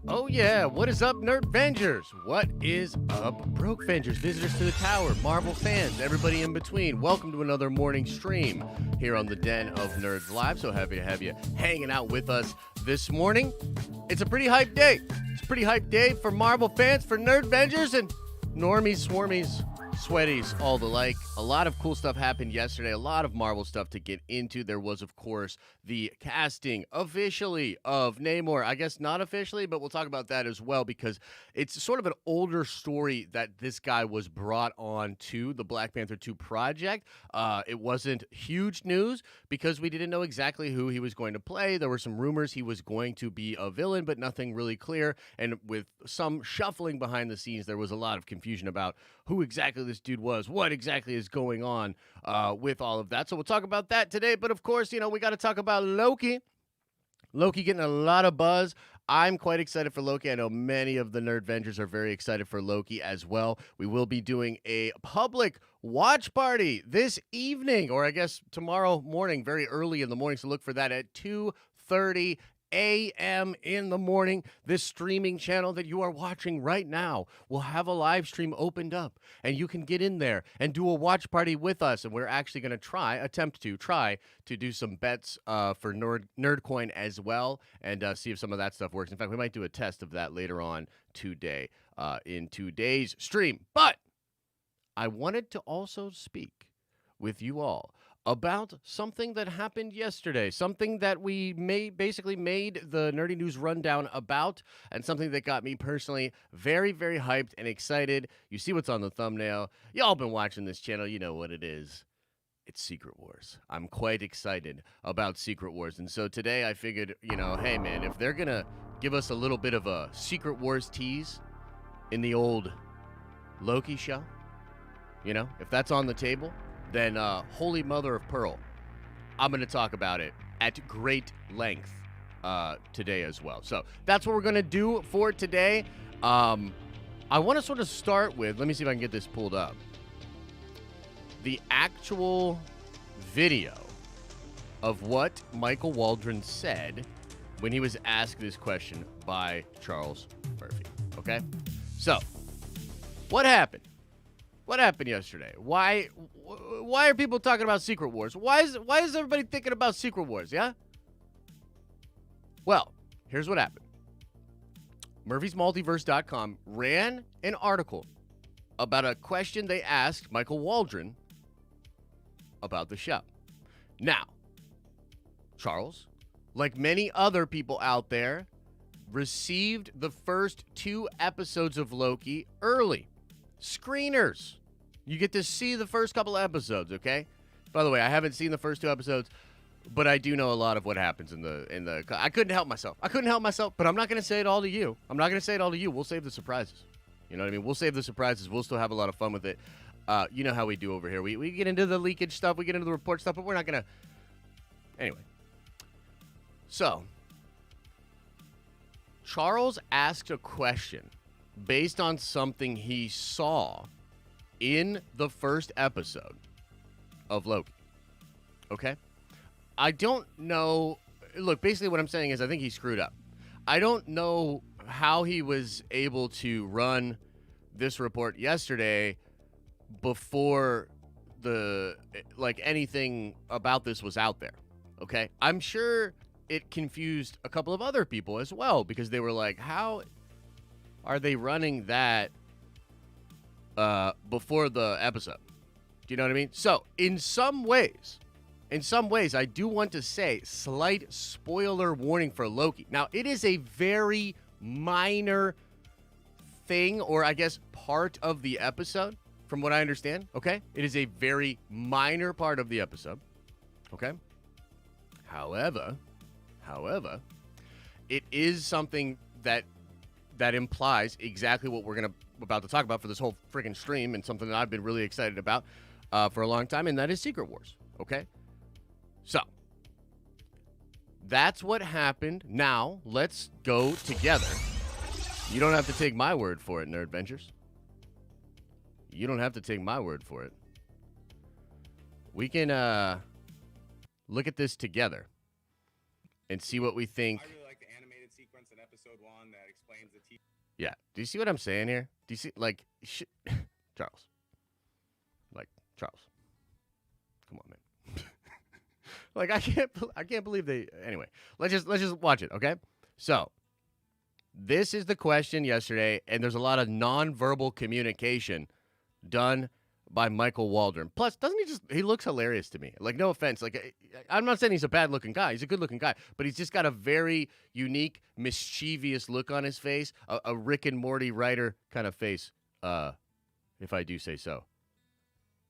Oh yeah, what is up, Nerdvengers? What is up, Brokevengers, visitors to the tower, Marvel fans, everybody in between? Welcome to another morning stream here on the Den of Nerds Live. So happy to have you hanging out with us this morning. It's a pretty hyped day. It's a pretty hyped day for Marvel fans, for Nerdvengers, and normies, swarmies, sweaties, all the like. A lot of cool stuff happened yesterday. A lot of Marvel stuff to get into. There was, of course, the casting officially of Namor. I guess not officially, but we'll talk about that as well because it's sort of an older story that this guy was brought on to the Black Panther 2 project. It wasn't huge news because we didn't know exactly who he was going to play. There were some rumors he was going to be a villain, but nothing really clear. And with some shuffling behind the scenes, there was a lot of confusion about who exactly this dude was, what exactly is going on with all of that. So we'll talk about that today. But of course, we got to talk about Loki. Loki getting a lot of buzz. I'm quite excited for Loki. I know many of the Nerdvengers are very excited for Loki as well. We will be doing a public watch party this evening, or I guess tomorrow morning, very early in the morning. So look for that at 2:30 a.m. in the morning. This streaming channel that you are watching right now will have a live stream opened up, and you can get in there and do a watch party with us. And we're actually going to attempt to do some bets for Nerdcoin as well, and see if some of that stuff works. In fact, we might do a test of that later on today in today's stream. But I wanted to also speak with you all about something that happened yesterday, something that we basically made the Nerdy News Rundown about, and something that got me personally very, very hyped and excited. You see what's on the thumbnail. Y'all been watching this channel. You know what it is. It's Secret Wars. I'm quite excited about Secret Wars. And so today I figured, hey, man, if they're going to give us a little bit of a Secret Wars tease in the old Loki show, if that's on the table, then Holy Mother of Pearl, I'm going to talk about it at great length today as well. So that's what we're going to do for today. I want to sort of start with, let me see if I can get this pulled up, the actual video of what Michael Waldron said when he was asked this question by Charles Murphy. Okay? So, what happened? What happened yesterday? Why are people talking about Secret Wars? Why is everybody thinking about Secret Wars, yeah? Well, here's what happened. Murphy'sMultiverse.com ran an article about a question they asked Michael Waldron about the show. Now, Charles, like many other people out there, received the first 2 episodes of Loki early. Screeners. You get to see the first couple of episodes, okay? By the way, I haven't seen the first 2 episodes, but I do know a lot of what happens in the I couldn't help myself, but I'm not going to say it all to you. We'll save the surprises. You know what I mean? We'll save the surprises. We'll still have a lot of fun with it. You know how we do over here. We get into the leakage stuff, we get into the report stuff, but we're not going to. Anyway. So, Charles asked a question based on something he saw in the first episode of Loki. Okay? I don't know. Look, basically what I'm saying is I think he screwed up. I don't know how he was able to run this report yesterday before anything about this was out there. Okay? I'm sure it confused a couple of other people as well because they were like, how are they running that before the episode? Do you know what I mean? So, in some ways, I do want to say slight spoiler warning for Loki. Now, it is a very minor thing, or I guess part of the episode, from what I understand, okay? It is a very minor part of the episode, okay? However, it is something that implies exactly what we're about to talk about for this whole freaking stream, and something that I've been really excited about for a long time, and that is Secret Wars, okay? So, that's what happened. Now, let's go together. You don't have to take my word for it, Nerdvengers. You don't have to take my word for it. We can look at this together and see what we think. I really like the animated sequence in episode episode 1 that explains the TV. Yeah. Do you see what I'm saying here? Do you see, like, Charles? Like, Charles. Come on, man. Like, I can't believe they. Anyway, let's just watch it, okay? So, this is the question yesterday, and there's a lot of nonverbal communication done by Michael Waldron. Plus, doesn't he looks hilarious to me. Like, no offense. Like, I'm not saying he's a bad-looking guy. He's a good-looking guy. But he's just got a very unique, mischievous look on his face. A Rick and Morty writer kind of face, if I do say so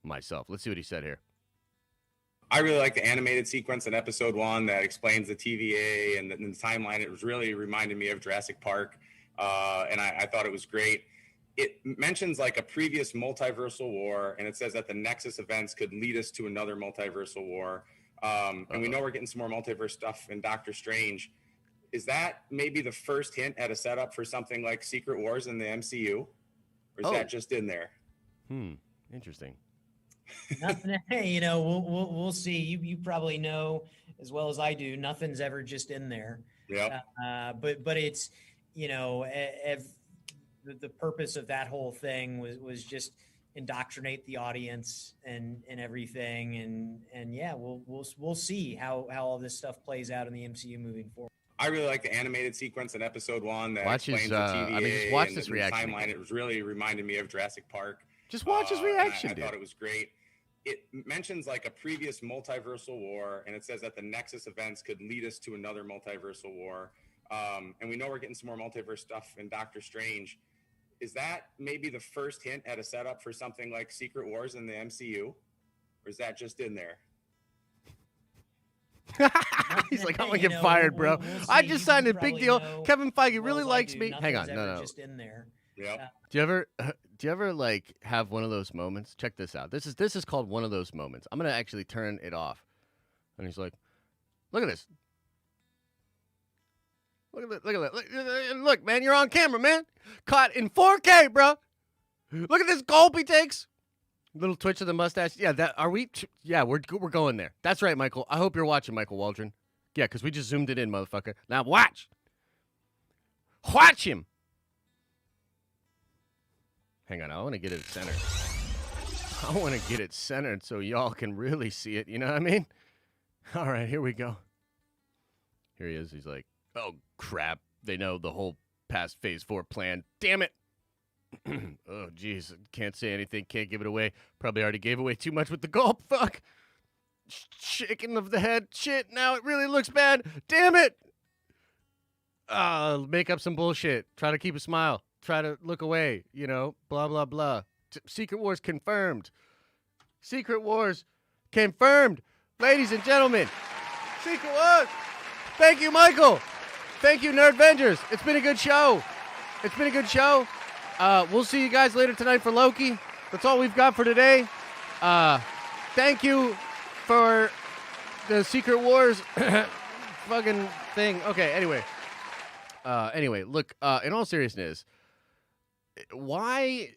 myself. Let's see what he said here. I really like the animated sequence in episode 1 that explains the TVA and the timeline. It was really reminded me of Jurassic Park, and I thought it was great. It mentions like a previous multiversal war, and it says that the Nexus events could lead us to another multiversal war. And we know we're getting some more multiverse stuff in Doctor Strange. Is that maybe the first hint at a setup for something like Secret Wars in the MCU? Or is that just in there? Interesting. Nothing, we'll see. You probably know as well as I do. Nothing's ever just in there. Yeah. But it's the purpose of that whole thing was just indoctrinate the audience and everything. And yeah, we'll see how all this stuff plays out in the MCU moving forward. I really like the animated sequence in episode 1 that watch explains his, the TVA just watch and this the reaction timeline. It was really reminded me of Jurassic Park. Just watch his reaction, I dude. thought it was great. It mentions like a previous multiversal war, and it says that the Nexus events could lead us to another multiversal war. And we know we're getting some more multiverse stuff in Doctor Strange. Is that maybe the first hint at a setup for something like Secret Wars in the MCU? Or is that just in there? He's like, I'm gonna get fired, bro. We'll I just signed a big deal. Kevin Feige really likes me. Hang on, Nothing's no. ever just in there. Yeah. Do you ever like have one of those moments? Check this out. This is called one of those moments. I'm gonna actually turn it off. And he's like, look at this. Look at that. Look, man, you're on camera, man. Caught in 4K, bro. Look at this gulp he takes. Little twitch of the mustache. Yeah, we're going there. That's right, Michael. I hope you're watching, Michael Waldron. Yeah, because we just zoomed it in, motherfucker. Now watch. Watch him. Hang on, I want to get it centered. I want to get it centered so y'all can really see it. You know what I mean? All right, here we go. Here he is. He's like, oh, crap. They know the whole past Phase 4 plan. Damn it. Oh, jeez. Can't say anything. Can't give it away. Probably already gave away too much with the gulp. Fuck. Shaking of the head. Shit. Now it really looks bad. Damn it. Make up some bullshit. Try to keep a smile. Try to look away. Blah, blah, blah. Secret Wars confirmed. Secret Wars confirmed. Ladies and gentlemen. Secret Wars. Thank you, Michael. Thank you, Nerdvengers. It's been a good show. We'll see you guys later tonight for Loki. That's all we've got for today. Thank you for the Secret Wars fucking thing. Okay, anyway, look, in all seriousness, why,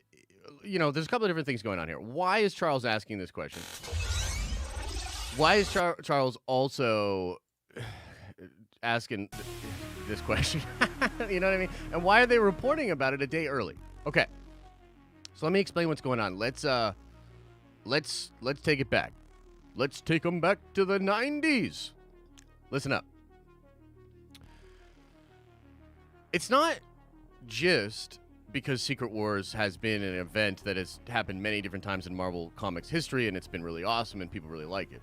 there's a couple of different things going on here. Why is Charles asking this question? Why is Charles also asking this question? You know what I mean? And why are they reporting about it a day early? Okay. So let me explain what's going on. Let's take it back. Let's take them back to the 90s. Listen up. It's not just because Secret Wars has been an event that has happened many different times in Marvel Comics history, and it's been really awesome, and people really like it.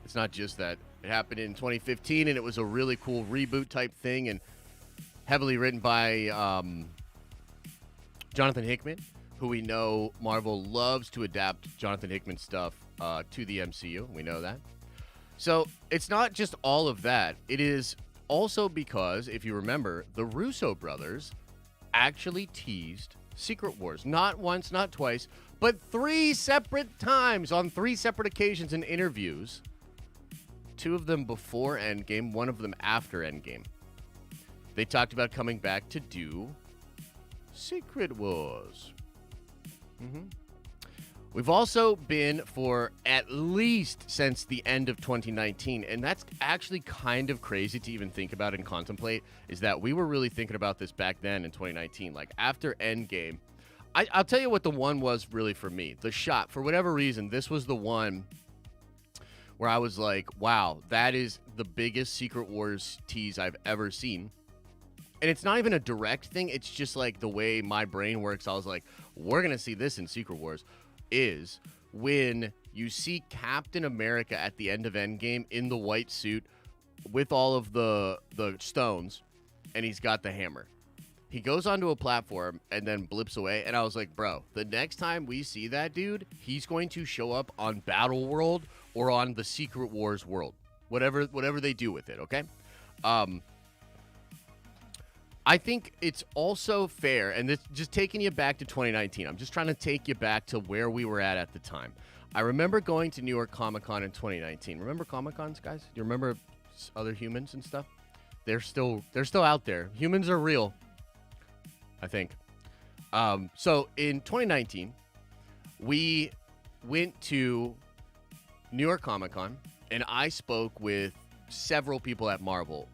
It's not just that. It happened in 2015, and it was a really cool reboot type thing, and heavily written by Jonathan Hickman, who we know Marvel loves to adapt Jonathan Hickman stuff to the MCU. We know that. So it's not just all of that. It is also because, if you remember, the Russo brothers actually teased Secret Wars. Not once, not twice, but 3 separate times on 3 separate occasions in interviews. 2 of them before Endgame, 1 of them after Endgame. They talked about coming back to do Secret Wars. We've also been for at least since the end of 2019, and that's actually kind of crazy to even think about and contemplate, is that we were really thinking about this back then in 2019. Like, after Endgame, I'll tell you what the one was really for me. The Shot, for whatever reason, this was the one where I was like, wow, that is the biggest Secret Wars tease I've ever seen. And it's not even a direct thing. It's just like the way my brain works. I was like, we're going to see this in Secret Wars. Is when you see Captain America at the end of Endgame in the white suit with all of the stones, and he's got the hammer. He goes onto a platform and then blips away, and I was like, bro, the next time we see that dude, he's going to show up on Battle World or on the Secret Wars world. Whatever they do with it, okay? I think it's also fair, and this just taking you back to 2019. I'm just trying to take you back to where we were at the time. I remember going to New York Comic-Con in 2019. Remember Comic-Cons, guys? Do you remember other humans and stuff? They're still out there. Humans are real, I think. So in 2019, we went to New York Comic-Con, and I spoke with several people at Marvel.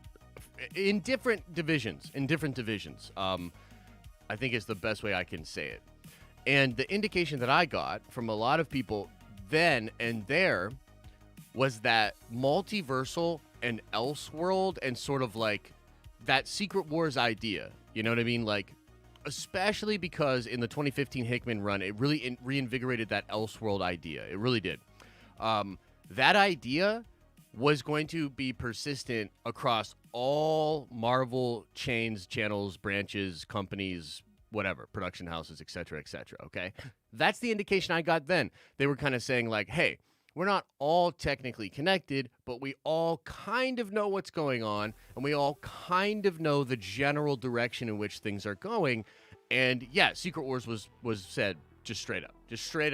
In different divisions. I think is the best way I can say it. And the indication that I got from a lot of people then and there was that multiversal and Elseworld and sort of like that Secret Wars idea. You know what I mean? Like, especially because in the 2015 Hickman run, it really reinvigorated that Elseworld idea. It really did. That idea was going to be persistent across all Marvel chains, channels, branches, companies, whatever, production houses, etc., okay? That's the indication I got then. They were kind of saying like, hey, we're not all technically connected, but we all kind of know what's going on, and we all kind of know the general direction in which things are going. And yeah, Secret Wars was said just straight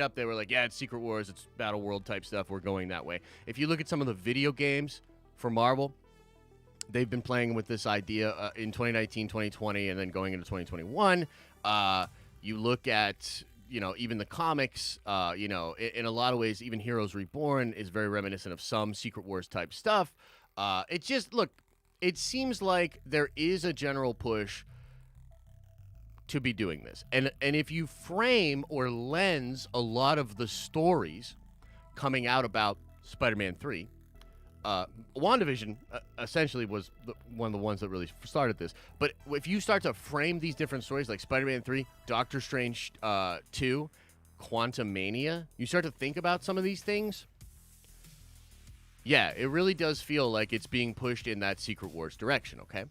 up. They were like, yeah, it's Secret Wars, it's Battle World type stuff, we're going that way. If you look at some of the video games for Marvel, they've been playing with this idea in 2019, 2020, and then going into 2021. You look at, even the comics, in a lot of ways, even Heroes Reborn is very reminiscent of some Secret Wars type stuff. It seems like there is a general push to be doing this. And if you frame or lens a lot of the stories coming out about Spider-Man 3, WandaVision essentially was one of the ones that really started this. But if you start to frame these different stories like Spider-Man 3, Doctor Strange 2, Quantumania, you start to think about some of these things. Yeah, it really does feel like it's being pushed in that Secret Wars direction, okay?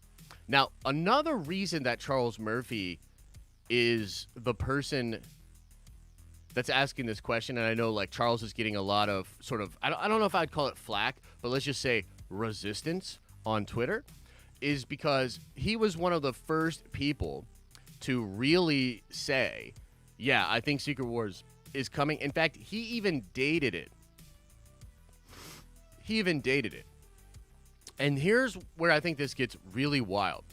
Now, another reason that Charles Murphy is the person that's asking this question, and I know like Charles is getting a lot of sort of, I don't know if I'd call it flack, but let's just say resistance on Twitter, is because he was one of the first people to really say, yeah, I think Secret Wars is coming. In fact, he even dated it. And here's where I think this gets really wild.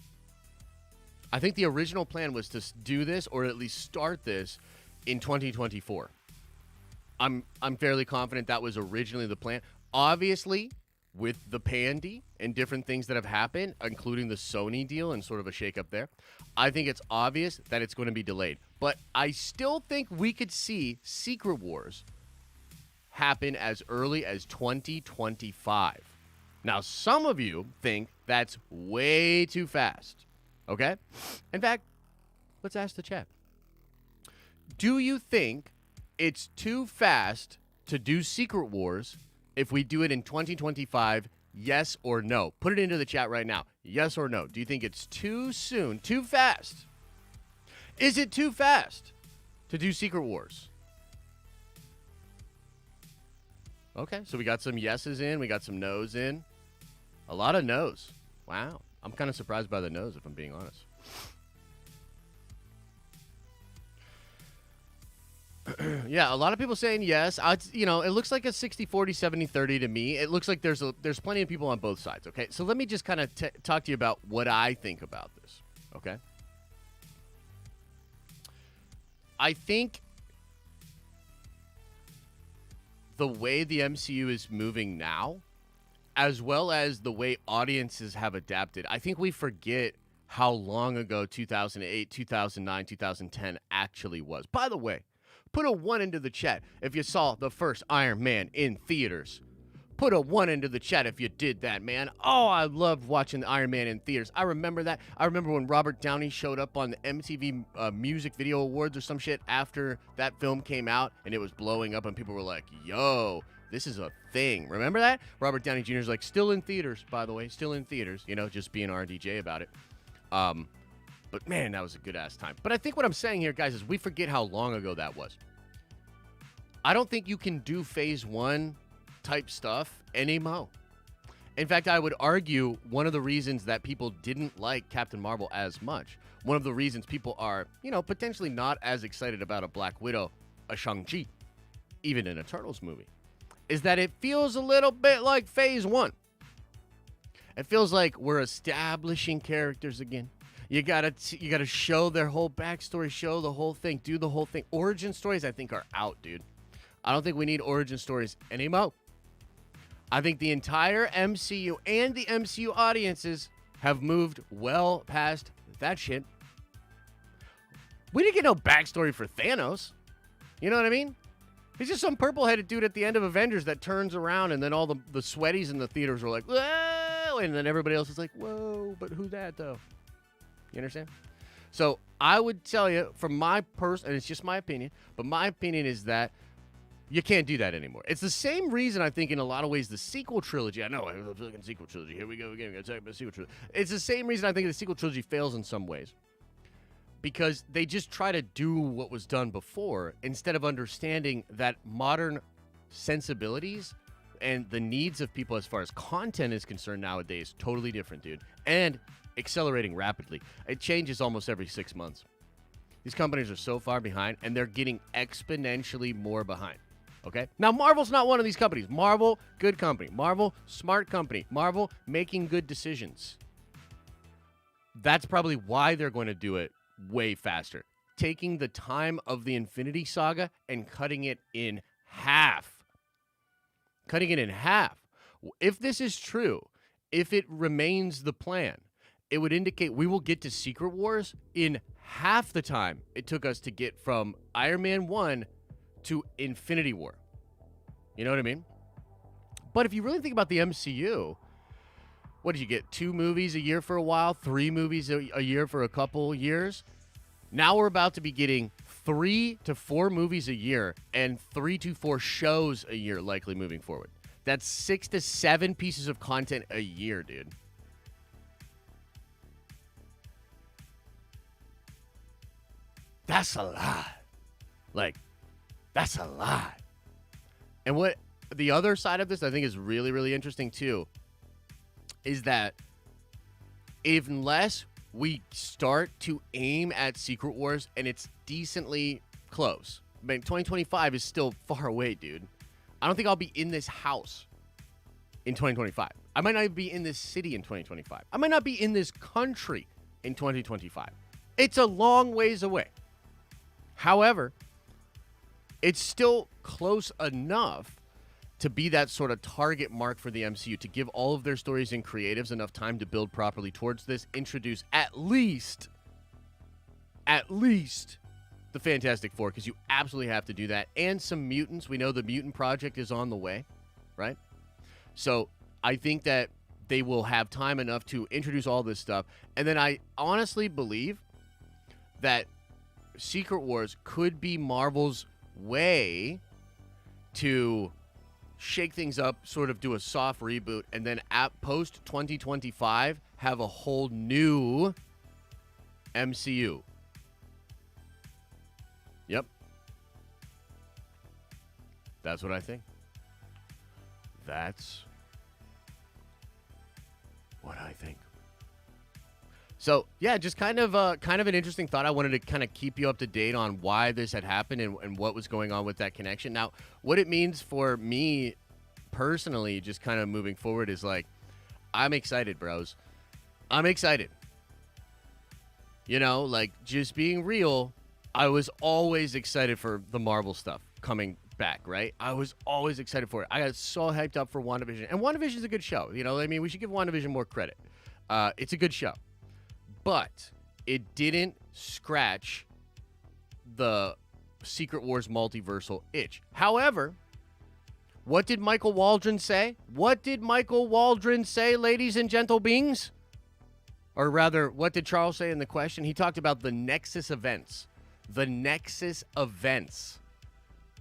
I think the original plan was to do this, or at least start this, in 2024. I'm fairly confident that was originally the plan. Obviously, with the pandy and different things that have happened, including the Sony deal and sort of a shakeup there, I think it's obvious that it's going to be delayed. But I still think we could see Secret Wars happen as early as 2025. Now, some of you think that's way too fast. Okay? In fact, let's ask the chat. Do you think it's too fast to do Secret Wars if we do it in 2025? Yes or no? Put it into the chat right now. Yes or no? Do you think it's too soon, too fast? Is it too fast to do Secret Wars? Okay, so we got some yeses in. We got some no's in. A lot of no's. Wow. I'm kind of surprised by the no's, if I'm being honest. Yeah, a lot of people saying yes. It looks like a 60-40, 70-30 to me. It looks like there's plenty of people on both sides, okay? So let me just kind of talk to you about what I think about this, okay? I think the way the MCU is moving now, as well as the way audiences have adapted, I think we forget how long ago 2008, 2009, 2010 actually was. By the way, put a 1 into the chat if you saw the first Iron Man in theaters. Put a 1 into the chat if you did that, man. Oh, I loved watching the Iron Man in theaters. I remember that. I remember when Robert Downey showed up on the MTV Music Video Awards or some shit after that film came out, and it was blowing up, and people were like, yo, this is a thing. Remember that? Robert Downey Jr. is like, still in theaters, by the way. Still in theaters. You know, just being RDJ about it. But, man, that was a good-ass time. But I think what I'm saying here, guys, is we forget how long ago that was. I don't think you can do Phase 1 type stuff anymore. In fact, I would argue one of the reasons that people didn't like Captain Marvel as much, one of the reasons people are, potentially not as excited about a Black Widow, a Shang-Chi, even an Eternals movie, is that it feels a little bit like Phase 1. It feels like we're establishing characters again. You gotta show their whole backstory, show the whole thing, do the whole thing. Origin stories, I think, are out, dude. I don't think we need origin stories anymore. I think the entire MCU and the MCU audiences have moved well past that shit. We didn't get no backstory for Thanos. You know what I mean? He's just some purple-headed dude at the end of Avengers that turns around, and then all the sweaties in the theaters were like, whoa, and then everybody else is like, whoa, but who's that, though? You understand? So I would tell you, from my and it's just my opinion, but my opinion is that you can't do that anymore. It's the same reason I think in a lot of ways the sequel trilogy, I know, I'm looking at sequel trilogy. Here we go again. We're going to talk about sequel trilogy. It's the same reason I think the sequel trilogy fails in some ways. Because they just try to do what was done before instead of understanding that modern sensibilities and the needs of people as far as content is concerned nowadays, totally different, dude. And accelerating rapidly. It changes almost every 6 months. These companies are so far behind, and they're getting exponentially more behind. Okay? Now, Marvel's not one of these companies. Marvel, good company. Marvel, smart company. Marvel, making good decisions. That's probably why they're going to do it way faster. Taking the time of the Infinity Saga and cutting it in half. Cutting it in half. If this is true, if it remains the plan, it would indicate we will get to Secret Wars in half the time it took us to get from Iron Man 1 to Infinity War. You know what I mean? But if you really think about the MCU, what did you get? 2 movies a year for a while, 3 movies a year for a couple years. Now we're about to be getting 3 to 4 movies a year and 3 to 4 shows a year likely moving forward. That's 6 to 7 pieces of content a year, dude. That's a lot. Like, that's a lot. And what the other side of this I think is really, really interesting too is that unless we start to aim at Secret Wars and it's decently close. I mean, 2025 is still far away, dude. I don't think I'll be in this house in 2025. I might not even be in this city in 2025. I might not be in this country in 2025. It's a long ways away. However, it's still close enough to be that sort of target mark for the MCU, to give all of their stories and creatives enough time to build properly towards this, introduce at least the Fantastic Four, because you absolutely have to do that, and some mutants. We know the Mutant Project is on the way, right? So I think that they will have time enough to introduce all this stuff, and then I honestly believe that Secret Wars could be Marvel's way to shake things up, sort of do a soft reboot, and then at post 2025 have a whole new MCU. Yep. That's what I think. That's what I think. So, yeah, just kind of an interesting thought. I wanted to kind of keep you up to date on why this had happened and what was going on with that connection. Now, what it means for me personally, just kind of moving forward, is like, I'm excited, bros. I'm excited. You know, like, just being real, I was always excited for the Marvel stuff coming back, right? I was always excited for it. I got so hyped up for WandaVision. And WandaVision's a good show. You know, I mean, we should give WandaVision more credit. It's a good show. But it didn't scratch the Secret Wars multiversal itch. However, what did Michael Waldron say? What did Michael Waldron say, ladies and gentle beings? Or rather, what did Charles say in the question? He talked about the Nexus events. The Nexus events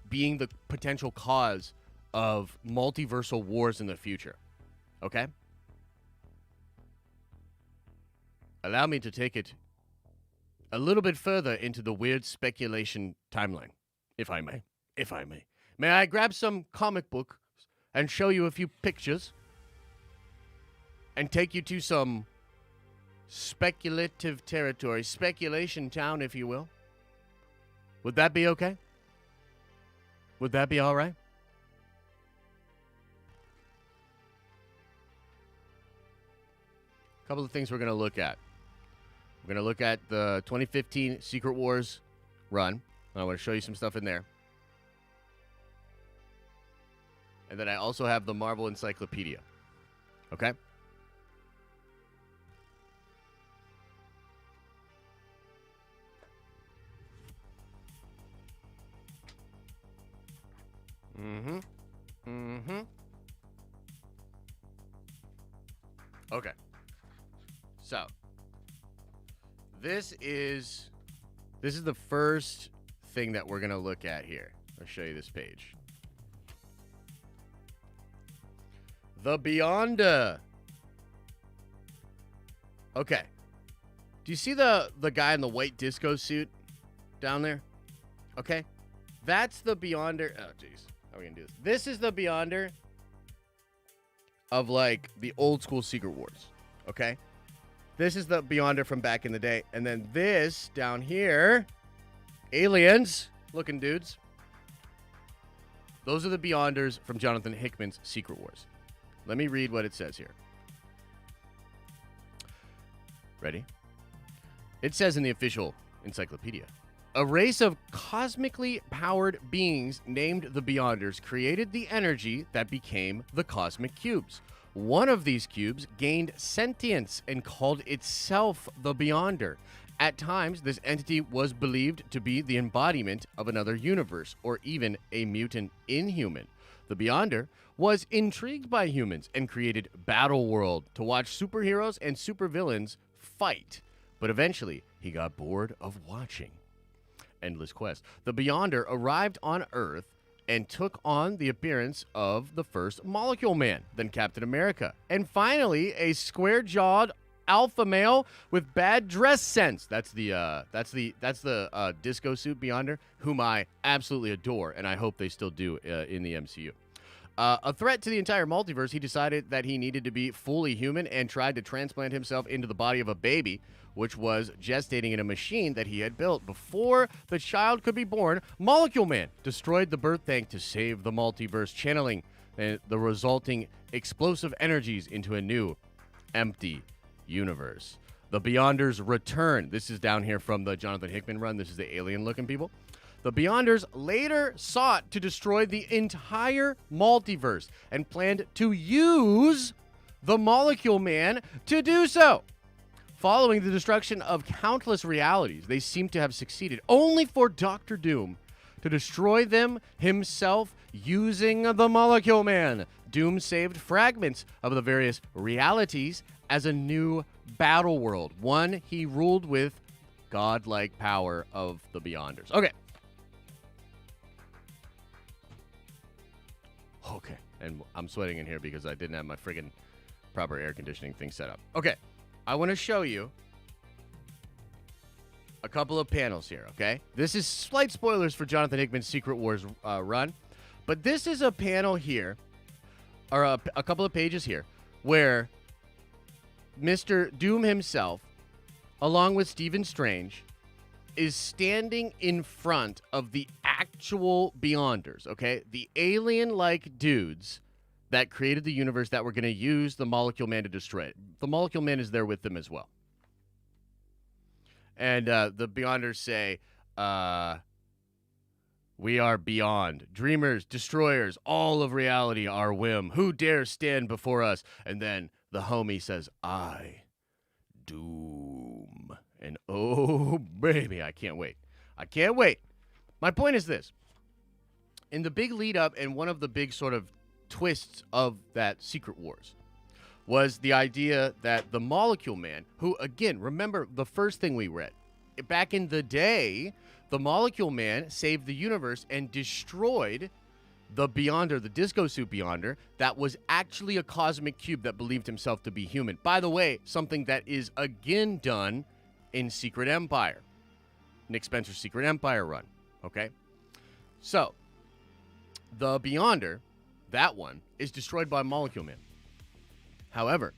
being the potential cause of multiversal wars in the future. Okay? Allow me to take it a little bit further into the weird speculation timeline, if I may. If I may. May I grab some comic books and show you a few pictures and take you to some speculative territory, speculation town, if you will? Would that be okay? Would that be all right? A couple of things we're going to look at. We're going to look at the 2015 Secret Wars run. I want to show you some stuff in there. And then I also have the Marvel Encyclopedia. Okay? Okay. So, this is the first thing that we're going to look at here. I'll show you this page. The Beyonder. Okay. Do you see the guy in the white disco suit down there? Okay. That's the Beyonder. Oh, jeez. How are we going to do this? This is the Beyonder of, like, the old school Secret Wars. Okay? This is the Beyonder from back in the day. And then this down here, aliens looking dudes. Those are the Beyonders from Jonathan Hickman's Secret Wars. Let me read what it says here. Ready? It says in the official encyclopedia, a race of cosmically powered beings named the Beyonders created the energy that became the cosmic cubes. One of these cubes gained sentience and called itself the Beyonder. At times, this entity was believed to be the embodiment of another universe, or even a mutant inhuman. The Beyonder was intrigued by humans and created Battle World to watch superheroes and supervillains fight. But eventually, he got bored of watching. Endless quest. The Beyonder arrived on Earth and took on the appearance of the first Molecule Man, then Captain America, and finally a square-jawed alpha male with bad dress sense. That's the disco suit Beyonder, whom I absolutely adore, and I hope they still do in the MCU. A threat to the entire multiverse, he decided that he needed to be fully human and tried to transplant himself into the body of a baby, which was gestating in a machine that he had built. Before the child could be born, Molecule Man destroyed the birth tank to save the multiverse, channeling the resulting explosive energies into a new, empty universe. The Beyonders return. This is down here from the Jonathan Hickman run. This is the alien-looking people. The Beyonders later sought to destroy the entire multiverse and planned to use the Molecule Man to do so. Following the destruction of countless realities, they seem to have succeeded, only for Doctor Doom to destroy them himself using the Molecule Man. Doom saved fragments of the various realities as a new battle world, one he ruled with godlike power of the Beyonders. Okay. Okay, and I'm sweating in here because I didn't have my friggin' proper air conditioning thing set up. Okay, I want to show you a couple of panels here, okay? This is slight spoilers for Jonathan Hickman's Secret Wars run, but this is a panel here, or a couple of pages here, where Mr. Doom himself, along with Stephen Strange, is standing in front of the actual Beyonders, okay? The alien-like dudes that created the universe that were going to use the Molecule Man to destroy it. The Molecule Man is there with them as well. And the Beyonders say, We are beyond. Dreamers, destroyers, all of reality, our whim. Who dares stand before us? And then the homie says, I, Doom. And oh, baby, I can't wait. I can't wait. My point is this. In the big lead up and one of the big sort of twists of that Secret Wars was the idea that the Molecule Man, who, again, remember the first thing we read, back in the day, the Molecule Man saved the universe and destroyed the Beyonder, the Disco Suit Beyonder, that was actually a cosmic cube that believed himself to be human. By the way, something that is again done in Secret Empire. Nick Spencer's Secret Empire run, okay? So, the Beyonder, that one, is destroyed by Molecule Man. However,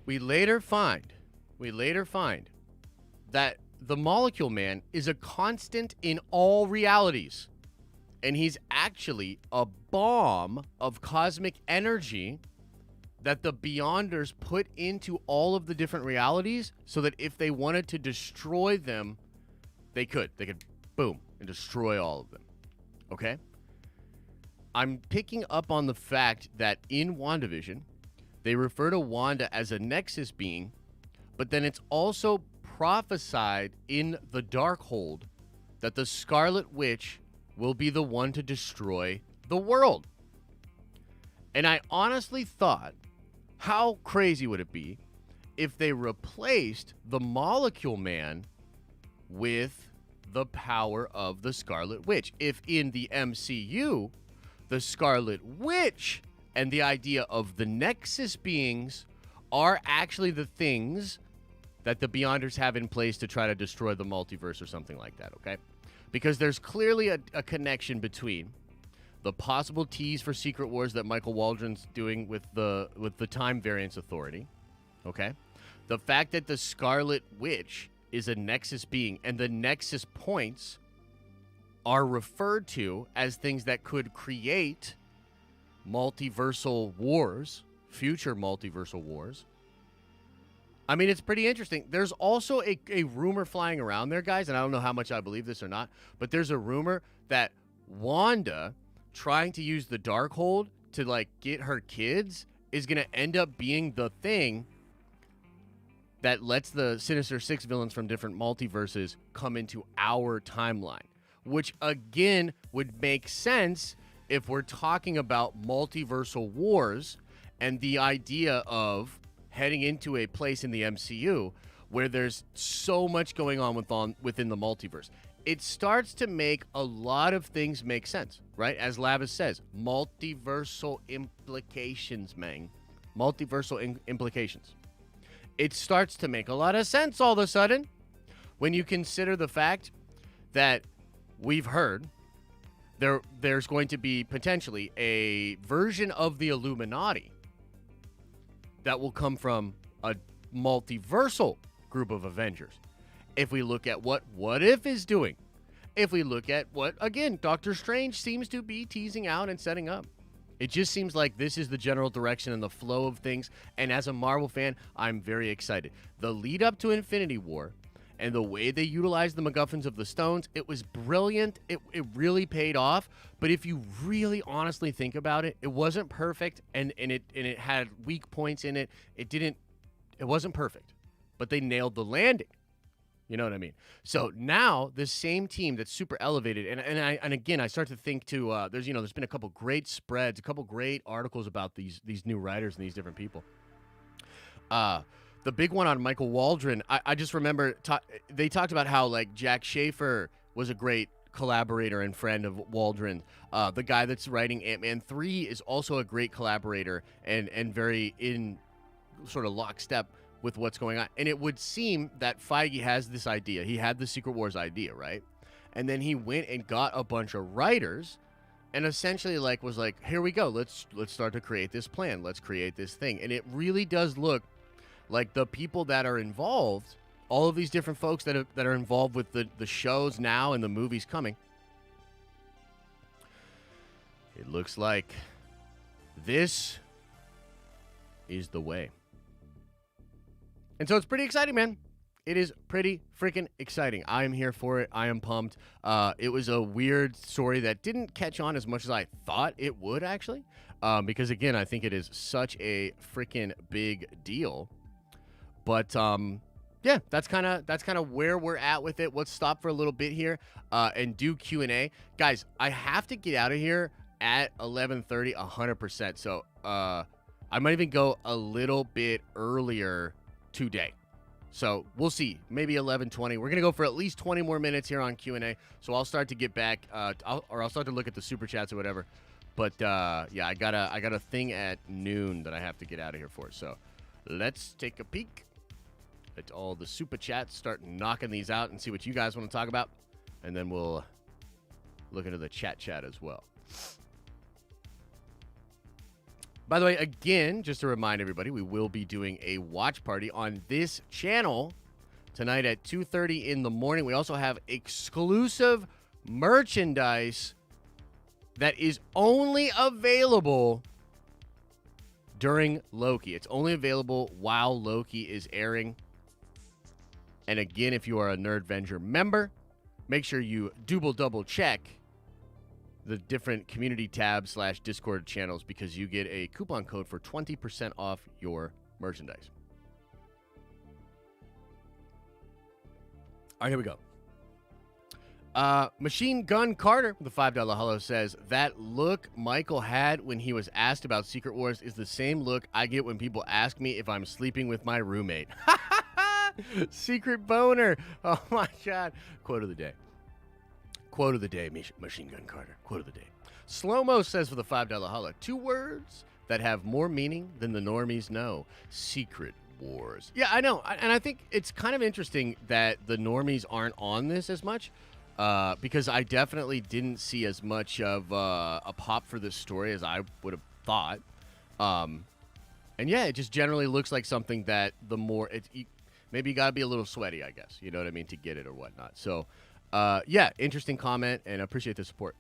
we later find that the Molecule Man is a constant in all realities. And he's actually a bomb of cosmic energy that the Beyonders put into all of the different realities so that if they wanted to destroy them, they could. They could, boom, and destroy all of them. Okay? I'm picking up on the fact that in WandaVision, they refer to Wanda as a Nexus being, but then it's also prophesied in the Darkhold that the Scarlet Witch will be the one to destroy the world. And I honestly thought, how crazy would it be if they replaced the Molecule Man with the power of the Scarlet Witch? If in the MCU, the Scarlet Witch and the idea of the Nexus beings are actually the things that the Beyonders have in place to try to destroy the multiverse or something like that, okay? Because there's clearly a connection between the possible tease for Secret Wars that Michael Waldron's doing with the Time Variance Authority, okay? The fact that the Scarlet Witch is a Nexus being, and the Nexus points are referred to as things that could create multiversal wars, future multiversal wars. I mean, it's pretty interesting. There's also a rumor flying around there, guys, and I don't know how much I believe this or not, but there's a rumor that Wanda trying to use the Darkhold to, like, get her kids is going to end up being the thing that lets the Sinister Six villains from different multiverses come into our timeline, which, again, would make sense if we're talking about multiversal wars and the idea of heading into a place in the MCU where there's so much going on within the multiverse. It starts to make a lot of things make sense, right? As Lavis says, multiversal implications, man. Multiversal implications. It starts to make a lot of sense all of a sudden when you consider the fact that we've heard there's going to be potentially a version of the Illuminati that will come from a multiversal group of Avengers. If we look at what If is doing, if we look at what, again, Doctor Strange seems to be teasing out and setting up, it just seems like this is the general direction and the flow of things. And as a Marvel fan, I'm very excited. The lead up to Infinity War and the way they utilized the MacGuffins of the stones, it was brilliant. It really paid off. But if you really honestly think about it, it wasn't perfect, and it had weak points in it. It wasn't perfect, but they nailed the landing. You know what I mean? So now this same team that's super elevated, and again I start to think too. There's been a couple great spreads, a couple great articles about these new writers and these different people. The big one on Michael Waldron, I just remember they talked about how, like, Jack Schaefer was a great collaborator and friend of Waldron. The guy that's writing Ant-Man 3 is also a great collaborator and very in sort of lockstep with what's going on. And it would seem that Feige has this idea. He had the Secret Wars idea, right? And then he went and got a bunch of writers and essentially was like, here we go. Let's start to create this plan. Let's create this thing. And it really does look like the people that are involved, all of these different folks that are involved with the shows now and the movies coming, it looks like this is the way. And so it's pretty exciting, man. it is pretty freaking exciting. I am here for it. I am pumped. It was a weird story that didn't catch on as much as I thought it would, actually. Because, again, I think it is such a freaking big deal. But, yeah, that's kind of where we're at with it. Let's stop for a little bit here and do Q&A. Guys, I have to get out of here at 11:30, 100%. So I might even go a little bit earlier today. So we'll see. Maybe 11:20. We're going to go for at least 20 more minutes here on Q&A. So I'll start to get back, I'll start to look at the super chats or whatever. But, yeah, I got a thing at noon that I have to get out of here for. So let's take a peek at all the super chats, start knocking these out and see what you guys want to talk about. And then we'll look into the chat as well. By the way, again, just to remind everybody, we will be doing a watch party on this channel tonight at 2:30 in the morning. We also have exclusive merchandise that is only available during Loki. It's only available while Loki is airing. And again, if you are a Nerdvenger member, make sure you double check the different community tabs / Discord channels because you get a coupon code for 20% off your merchandise. All right, here we go. Machine Gun Carter with a $5 hello says, that look Michael had when he was asked about Secret Wars is the same look I get when people ask me if I'm sleeping with my roommate. Secret boner. Oh, my God. Quote of the day. Quote of the day, Machine Gun Carter. Quote of the day. Slow-mo says with a $5 holla, 2 words that have more meaning than the normies know. Secret Wars. Yeah, I know. And I think it's kind of interesting that the normies aren't on this as much because I definitely didn't see as much of a pop for this story as I would have thought. And, yeah, it just generally looks like something that the more maybe you got to be a little sweaty, I guess. You know what I mean? To get it or whatnot. So, yeah, interesting comment, and I appreciate the support.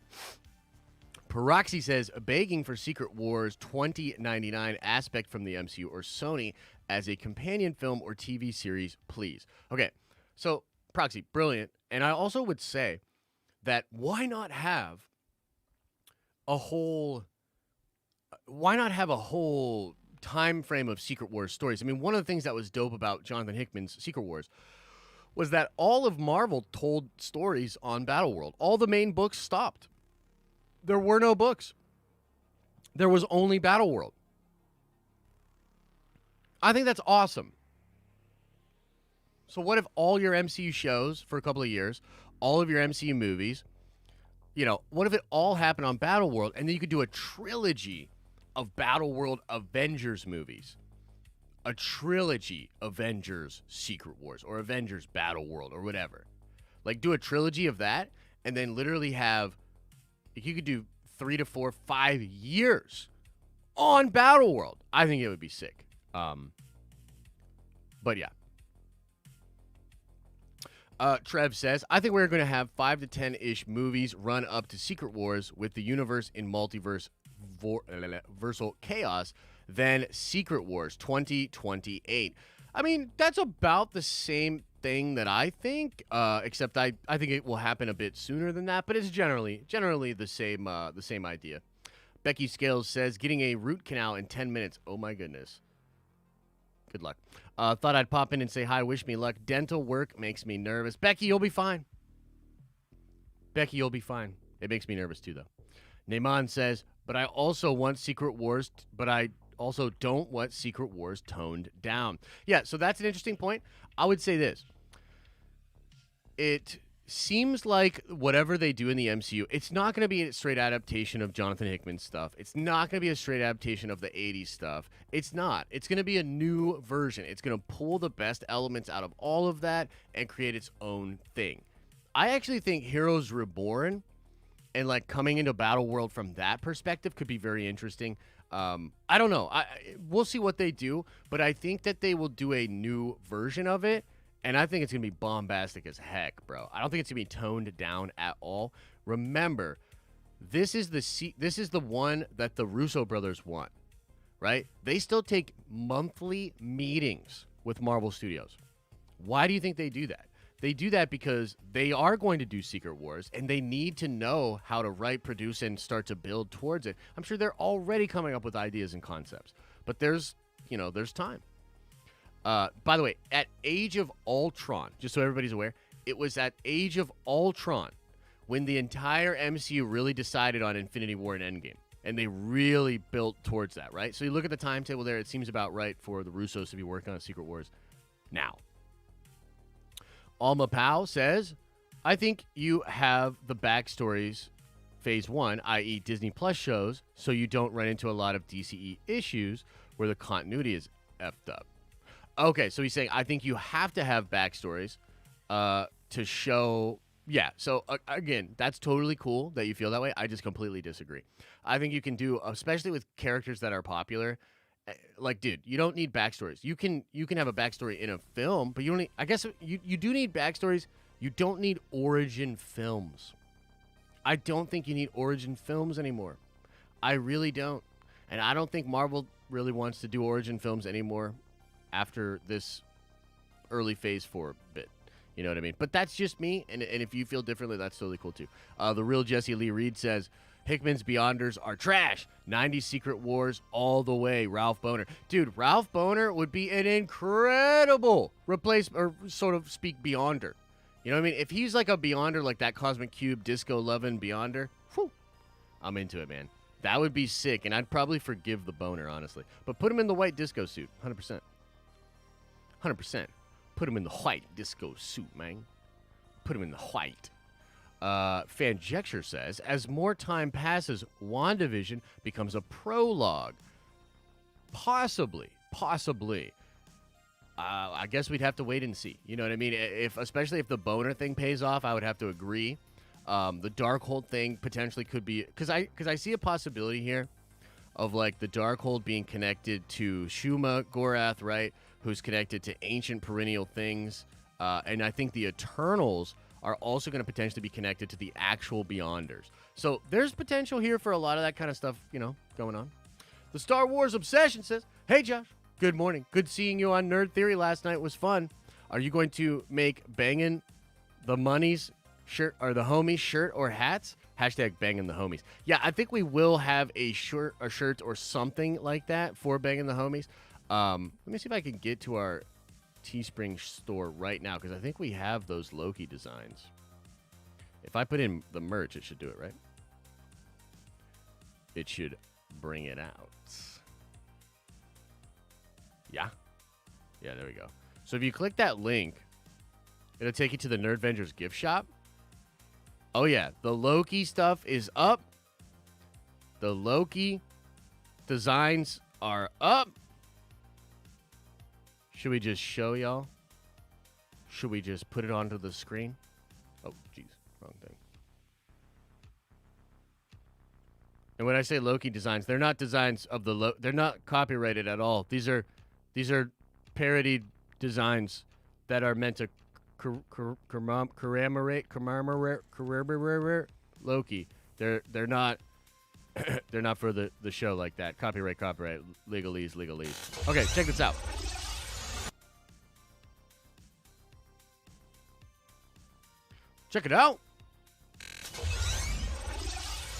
Peroxy says, begging for Secret Wars 2099 aspect from the MCU or Sony as a companion film or TV series, please. Okay, so, Proxy, brilliant. And I also would say that why not have a whole time frame of Secret Wars stories? I mean, one of the things that was dope about Jonathan Hickman's Secret Wars was that all of Marvel told stories on Battleworld. All the main books stopped. There were no books. There was only Battleworld. I think that's awesome. So what if all your MCU shows for a couple of years, all of your MCU movies, what if it all happened on Battleworld and then you could do a trilogy of Battleworld Avengers movies? A trilogy Avengers Secret Wars or Avengers Battleworld or whatever. Like, do a trilogy of that and then literally have, you could do 3 to 4, 5 years on Battleworld. I think it would be sick. But yeah. Trev says, I think we're going to have 5 to 10-ish movies run up to Secret Wars with the universe in multiverse versal chaos, then Secret Wars 2028. I mean, that's about the same thing that I think, except I think it will happen a bit sooner than that, but it's generally the same idea. Becky Scales says, getting a root canal in 10 minutes. Oh my goodness. Good luck. Thought I'd pop in and say hi, wish me luck. Dental work makes me nervous. Becky, you'll be fine. Becky, you'll be fine. It makes me nervous too, though. Neyman says, but I also want Secret Wars, but I also don't want Secret Wars toned down. Yeah, so that's an interesting point. I would say this. It seems like whatever they do in the MCU, it's not going to be a straight adaptation of Jonathan Hickman's stuff. It's not going to be a straight adaptation of the 80s stuff. It's not. It's going to be a new version. It's going to pull the best elements out of all of that and create its own thing. I actually think Heroes Reborn and like coming into Battleworld from that perspective could be very interesting. I don't know. We'll see what they do, but I think that they will do a new version of it. And I think it's going to be bombastic as heck, bro. I don't think it's going to be toned down at all. Remember, this is the one that the Russo brothers want, right? They still take monthly meetings with Marvel Studios. Why do you think they do that? They do that because they are going to do Secret Wars, and they need to know how to write, produce, and start to build towards it. I'm sure they're already coming up with ideas and concepts, but there's time. By the way, at Age of Ultron, just so everybody's aware, it was at Age of Ultron when the entire MCU really decided on Infinity War and Endgame, and they really built towards that, right? So you look at the timetable there, it seems about right for the Russos to be working on Secret Wars now. Alma Pow says, I think you have the backstories phase 1, i.e. Disney Plus shows, so you don't run into a lot of DCE issues where the continuity is effed up. Okay, so he's saying, I think you have to have backstories to show... Yeah, so again, that's totally cool that you feel that way. I just completely disagree. I think you can do, especially with characters that are popular... Like, dude, you don't need backstories. You can have a backstory in a film, but you don't need, I guess you do need backstories. You don't need origin films. I don't think you need origin films anymore. I really don't. And I don't think Marvel really wants to do origin films anymore after this early phase 4 bit. You know what I mean? But that's just me, and if you feel differently, that's totally cool too. The real Jesse Lee Reed says, Hickman's Beyonders are trash. 90 Secret Wars all the way. Ralph Boner. Dude, Ralph Boner would be an incredible replacement, or sort of speak Beyonder. You know what I mean? If he's like a Beyonder, like that Cosmic Cube, Disco Lovin' Beyonder, whew, I'm into it, man. That would be sick, and I'd probably forgive the Boner, honestly. But put him in the white disco suit, 100%. 100%. Put him in the white disco suit, man. Put him in the white. Fanjecture says, as more time passes, WandaVision becomes a prologue. Possibly. I guess we'd have to wait and see. You know what I mean? Especially if the Boner thing pays off, I would have to agree. The Darkhold thing potentially could be, because I see a possibility here of like the Darkhold being connected to Shuma Gorath, right? Who's connected to ancient perennial things, and I think the Eternals are also going to potentially be connected to the actual Beyonders. So there's potential here for a lot of that kind of stuff, going on. The Star Wars Obsession says, hey, Josh, good morning. Good seeing you on Nerd Theory last night. Was fun. Are you going to make banging the money's shirt or the homies shirt or hats? Hashtag banging the homies. Yeah, I think we will have a shirt or something like that for banging the homies. Let me see if I can get to our Teespring store right now, because I think we have those Loki designs. If I put in the merch, it should do it, right? It should bring it out. Yeah, there we go. So if you click that link, it'll take you to the Nerdvengers gift shop. Oh yeah, the Loki stuff is up. The Loki designs are up. Should we just show y'all? Should we just put it onto the screen? Oh, jeez. Wrong thing. And when I say Loki designs, they're not designs of the they're not copyrighted at all. These are parodied designs that are meant to commemorate Loki. They're not they're not for the show like that. Copyright, legalese. Okay, check this out. Check it out.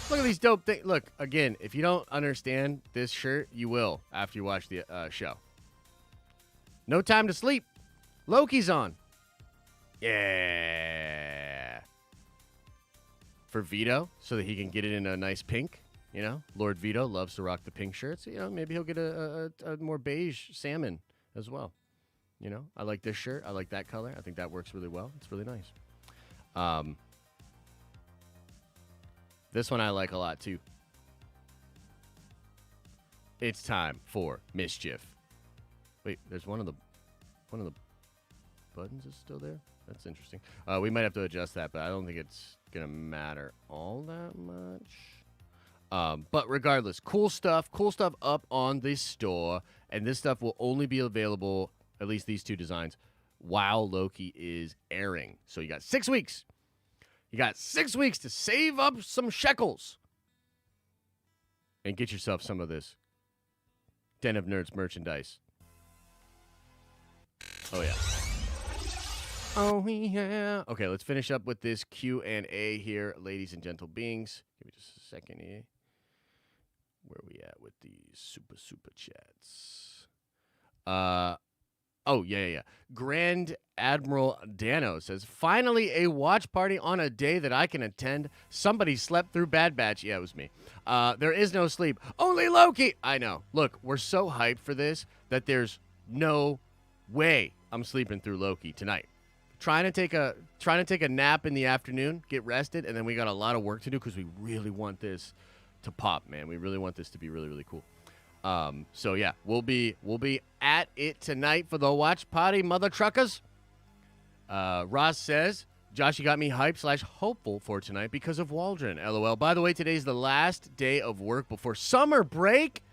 Look at these dope things. Look, again, if you don't understand this shirt, you will after you watch the show. No time to sleep. Loki's on. Yeah. For Vito, so that he can get it in a nice pink. Lord Vito loves to rock the pink shirts. Maybe he'll get a more beige salmon as well. I like this shirt. I like that color. I think that works really well. It's really nice. This one I like a lot too. It's time for mischief. Wait, there's one of the buttons is still there. That's interesting. We might have to adjust that, but I don't think it's gonna matter all that much. But regardless, cool stuff up on this store, and this stuff will only be available, at least these two designs, while Loki is airing. So you got 6 weeks. You got 6 weeks to save up some shekels and get yourself some of this Den of Nerds merchandise. Oh, yeah. Oh, yeah. Okay, let's finish up with this Q&A here, ladies and gentle beings. Give me just a second here. Where are we at with these super chats? Oh, yeah. Grand Admiral Dano says, finally a watch party on a day that I can attend. Somebody slept through Bad Batch. Yeah, it was me. There is no sleep. Only Loki. I know. Look, we're so hyped for this that there's no way I'm sleeping through Loki tonight. Trying to take a nap in the afternoon, get rested, and then we got a lot of work to do because we really want this to pop, man. We really want this to be really, really cool. So yeah, we'll be at it tonight for the watch party, mother truckers. Ross says, Josh, you got me hyped / hopeful for tonight because of Waldron. LOL. By the way, today's the last day of work before summer break.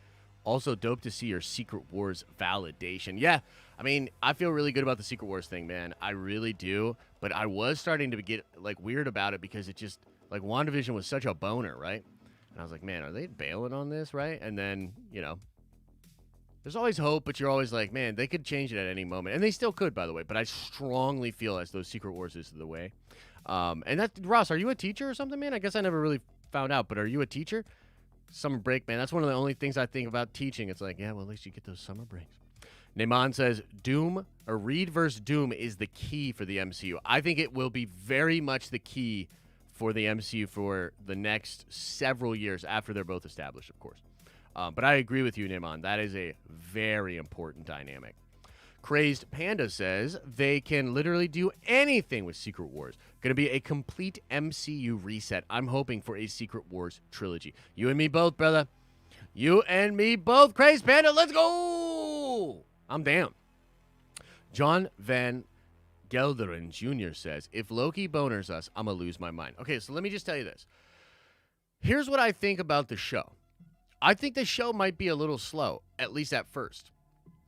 Also dope to see your Secret Wars validation. Yeah, I mean, I feel really good about the Secret Wars thing, man. I really do. But I was starting to get like weird about it because it just like WandaVision was such a boner, right? And I was like, man, are they bailing on this, right? And then, there's always hope, but you're always like, man, they could change it at any moment. And they still could, by the way. But I strongly feel as though Secret Wars is the way. And that's, Ross, are you a teacher or something, man? I guess I never really found out, but are you a teacher? Summer break, man. That's one of the only things I think about teaching. It's like, yeah, well, at least you get those summer breaks. Neyman says, Reed versus Doom is the key for the MCU. I think it will be very much the key for the MCU for the next several years after they're both established, of course. But I agree with you, Neyman. That is a very important dynamic. Crazed Panda says they can literally do anything with Secret Wars. Going to be a complete MCU reset. I'm hoping for a Secret Wars trilogy. You and me both, brother. You and me both. Crazed Panda, let's go! I'm down. John Van Gelderen Jr. says, if Loki boners us, I'm going to lose my mind. Okay, so let me just tell you this. Here's what I think about the show. I think the show might be a little slow, at least at first.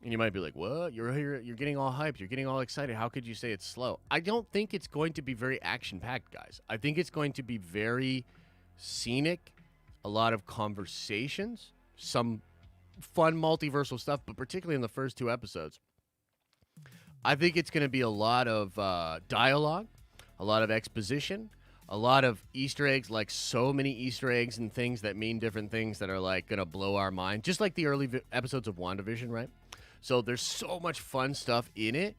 And you might be like, what? You're here, you're getting all hyped. You're getting all excited. How could you say it's slow? I don't think it's going to be very action-packed, guys. I think it's going to be very scenic, a lot of conversations, some fun multiversal stuff, but particularly in the first 2 episodes. I think it's going to be a lot of dialogue, a lot of exposition, a lot of Easter eggs, like so many Easter eggs and things that mean different things that are like going to blow our mind, just like the early episodes of WandaVision, right? So there's so much fun stuff in it,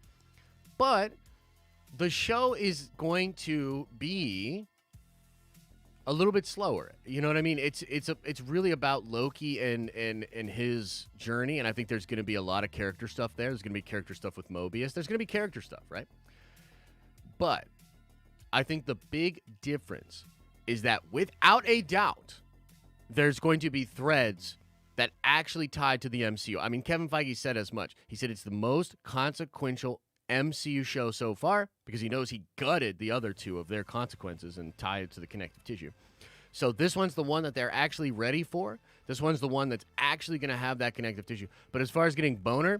but the show is going to be a little bit slower. You know what I mean? It's really about Loki and his journey, and I think there's going to be a lot of character stuff there. There's going to be character stuff with Mobius. There's going to be character stuff, right? But I think the big difference is that without a doubt, there's going to be threads that actually tied to the MCU. I mean, Kevin Feige said as much. He said it's the most consequential MCU show so far because he knows he gutted the other 2 of their consequences and tied it to the connective tissue. So this one's the one that they're actually ready for. This one's the one that's actually going to have that connective tissue. But as far as getting boner,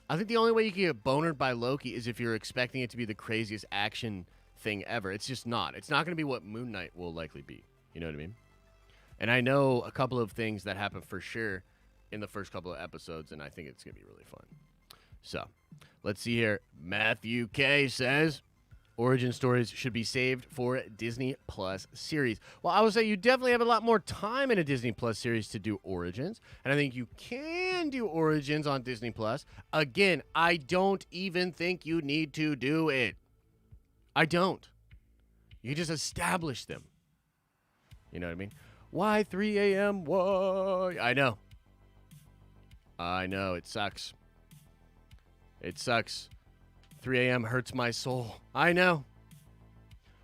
I think the only way you can get bonered by Loki is if you're expecting it to be the craziest action thing ever. It's just not. It's not going to be what Moon Knight will likely be. You know what I mean? And I know a couple of things that happen for sure in the first couple of episodes, and I think it's going to be really fun. So, let's see here. Matthew K. says, origin stories should be saved for Disney Plus series. Well, I would say you definitely have a lot more time in a Disney Plus series to do origins, and I think you can do origins on Disney Plus. Again, I don't even think you need to do it. I don't. You just establish them. You know what I mean? Why 3 a.m.? Why? I know, it sucks. It sucks. 3 a.m. hurts my soul. I know.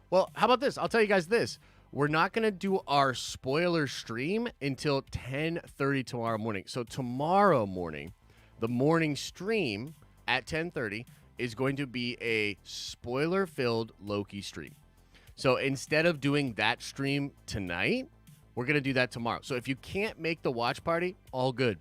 Well, how about this? I'll tell you guys this. We're not going to do our spoiler stream until 10:30 tomorrow morning. So tomorrow morning, the morning stream at 10:30 is going to be a spoiler-filled Loki stream. So instead of doing that stream tonight, we're going to do that tomorrow. So if you can't make the watch party, all good.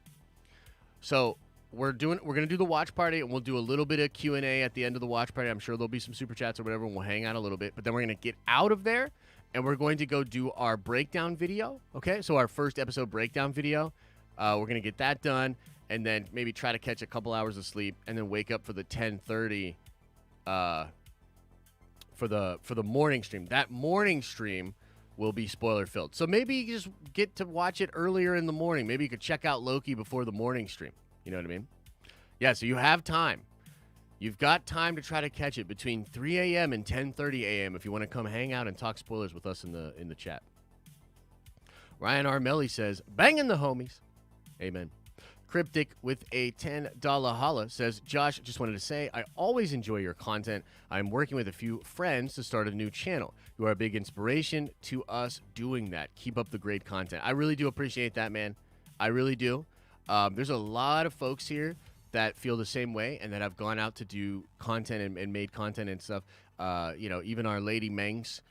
So we're going to do the watch party, and we'll do a little bit of Q&A at the end of the watch party. I'm sure there'll be some super chats or whatever, and we'll hang out a little bit. But then we're going to get out of there, and we're going to go do our breakdown video. Okay, so our first episode breakdown video. We're going to get that done, and then maybe try to catch a couple hours of sleep, and then wake up for the 10:30 for the morning stream. That morning stream will be spoiler filled. So maybe you just get to watch it earlier in the morning. Maybe you could check out Loki before the morning stream. You know what I mean? Yeah, so you have time. You've got time to try to catch it between 3 a.m. and 10:30 a.m. if you want to come hang out and talk spoilers with us in the chat. Ryan Armelli says, banging the homies. Amen. Cryptic with a $10 holla says, Josh, just wanted to say, I always enjoy your content. I'm working with a few friends to start a new channel. You are a big inspiration to us doing that. Keep up the great content. I really do appreciate that, man. I really do. There's a lot of folks here that feel the same way and that have gone out to do content and made content and stuff. Even our lady Mengs,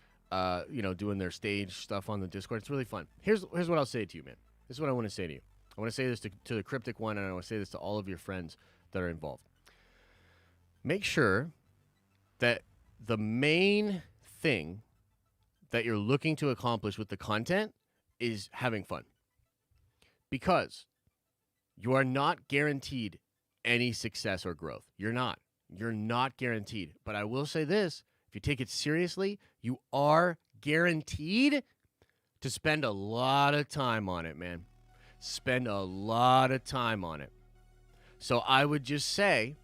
doing their stage stuff on the Discord. It's really fun. Here's what I'll say to you, man. This is what I want to say to you. I want to say this to the Cryptic one, and I want to say this to all of your friends that are involved. Make sure that the main thing that you're looking to accomplish with the content is having fun. Because you are not guaranteed any success or growth. You're not. You're not guaranteed. But I will say this, if you take it seriously, you are guaranteed to spend a lot of time on it, man. Spend a lot of time on it. So I would just say,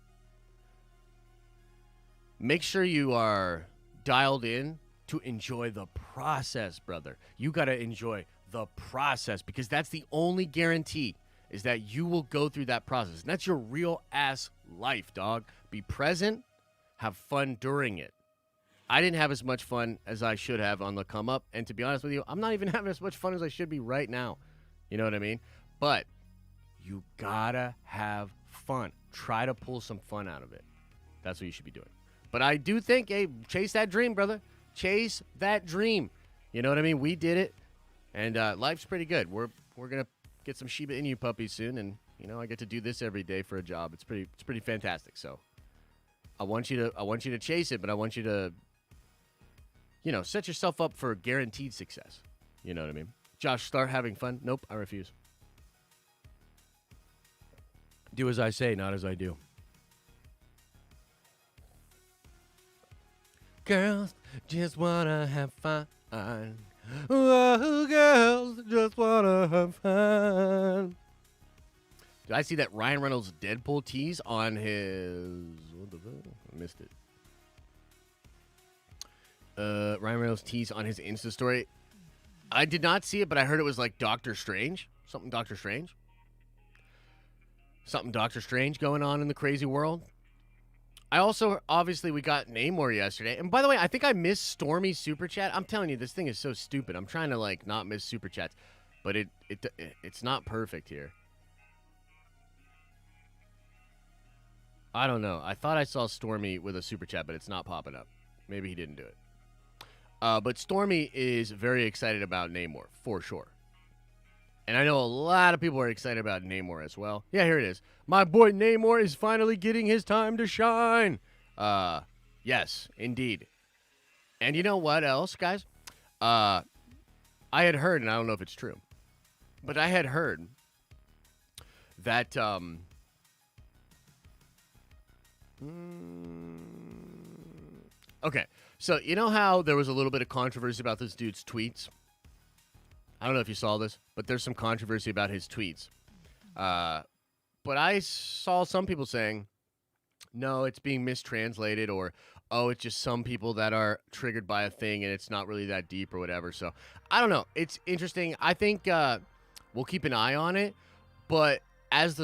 make sure you are dialed in to enjoy the process, brother. You got to enjoy the process because that's the only guarantee is that you will go through that process. And that's your real ass life, dog. Be present, have fun during it. I didn't have as much fun as I should have on the come up. And to be honest with you, I'm not even having as much fun as I should be right now. You know what I mean? But you gotta have fun. Try to pull some fun out of it. That's what you should be doing. But I do think, hey, chase that dream, brother. Chase that dream. You know what I mean? We did it. And life's pretty good. We're gonna get some Shiba Inu puppies soon, and I get to do this every day for a job. It's pretty fantastic. So I want you to chase it, but I want you to set yourself up for guaranteed success. You know what I mean? Josh, start having fun. Nope, I refuse. Do as I say, not as I do. Girls just wanna have fun. Oh, girls just wanna have fun. Did I see that Ryan Reynolds Deadpool tease on his... What the fuck? I missed it. Ryan Reynolds tease on his Insta story. I did not see it, but I heard it was like Doctor Strange. Something Doctor Strange going on in the crazy world. I also, obviously, we got Namor yesterday. And by the way, I think I missed Stormy's Super Chat. I'm telling you, this thing is so stupid. I'm trying to, not miss Super Chats. But it's not perfect here. I don't know. I thought I saw Stormy with a Super Chat, but it's not popping up. Maybe he didn't do it. But Stormy is very excited about Namor, for sure. And I know a lot of people are excited about Namor as well. Yeah, here it is. My boy Namor is finally getting his time to shine. Yes, indeed. And you know what else, guys? I had heard, and I don't know if it's true, but I had heard that okay. So, you know how there was a little bit of controversy about this dude's tweets? I don't know if you saw this, but there's some controversy about his tweets. But I saw some people saying, no, it's being mistranslated, or, oh, it's just some people that are triggered by a thing and it's not really that deep or whatever. So, I don't know. It's interesting. I think we'll keep an eye on it. But as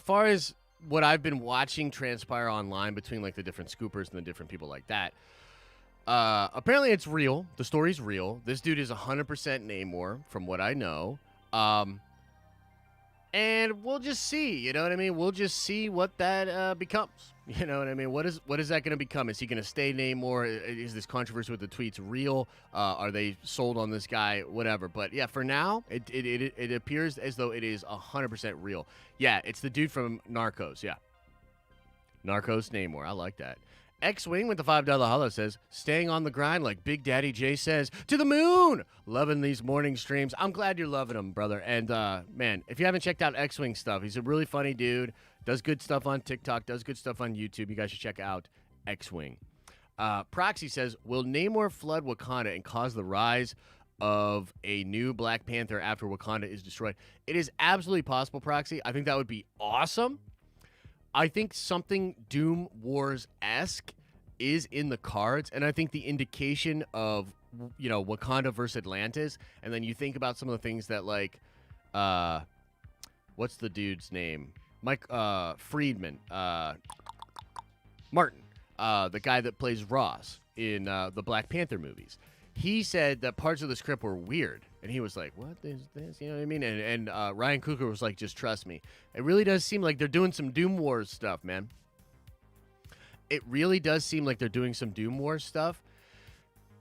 far as what I've been watching transpire online between, the different scoopers and the different people like that, apparently it's real. The story's real. This dude is 100% Namor, from what I know. And we'll just see, you know what I mean? We'll just see what that becomes. You know what I mean? What is that going to become? Is he going to stay Namor? Is this controversy with the tweets real? Are they sold on this guy? Whatever. But yeah, for now, it appears as though it is 100% real. Yeah, it's the dude from Narcos. Yeah. Narcos Namor. I like that. X-Wing with the $5 hollow says, staying on the grind like Big Daddy J says, to the moon! Loving these morning streams. I'm glad you're loving them, brother. And, man, if you haven't checked out X-Wing stuff, he's a really funny dude. Does good stuff on TikTok. Does good stuff on YouTube. You guys should check out X-Wing. Proxy says, will Namor flood Wakanda and cause the rise of a new Black Panther after Wakanda is destroyed? It is absolutely possible, Proxy. I think that would be awesome. I think something Doom Wars-esque is in the cards, and I think the indication of, Wakanda versus Atlantis, and then you think about some of the things that, like, what's the dude's name? Mike Friedman, Martin, the guy that plays Ross in the Black Panther movies. He said that parts of the script were weird, and he was like, what is this? You know what I mean? And Ryan Coogler was like, just trust me. It really does seem like they're doing some Doom Wars stuff, man. It really does seem like they're doing some Doom Wars stuff.